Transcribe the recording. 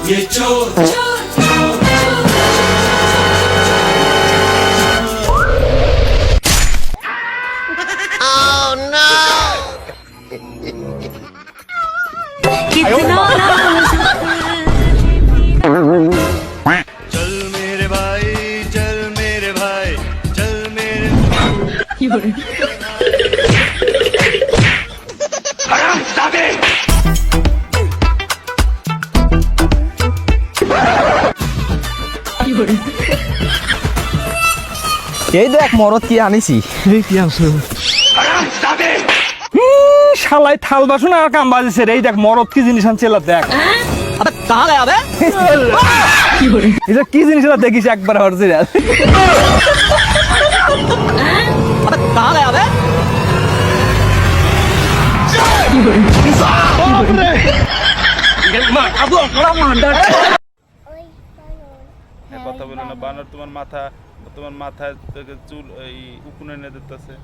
ये चोर चोर चोर कितना चल मेरे भाई चल मेरे भाई चल मेरे এই দেখ মরদ কি আনিছি কি আনছো শালাই থাল বাসন আর কাম বাজেছে রে এই দেখ মরদ কি জিনিস আনছে এলা দেখ আবে কাহা গায়া বে এটা কি জিনিস এলা দেখিস একবার হরছে রে আবে কাহা গায়া বে কথা বলে না বানর তোমার মাথায় চুল এই উকুনে এনে দিতেছে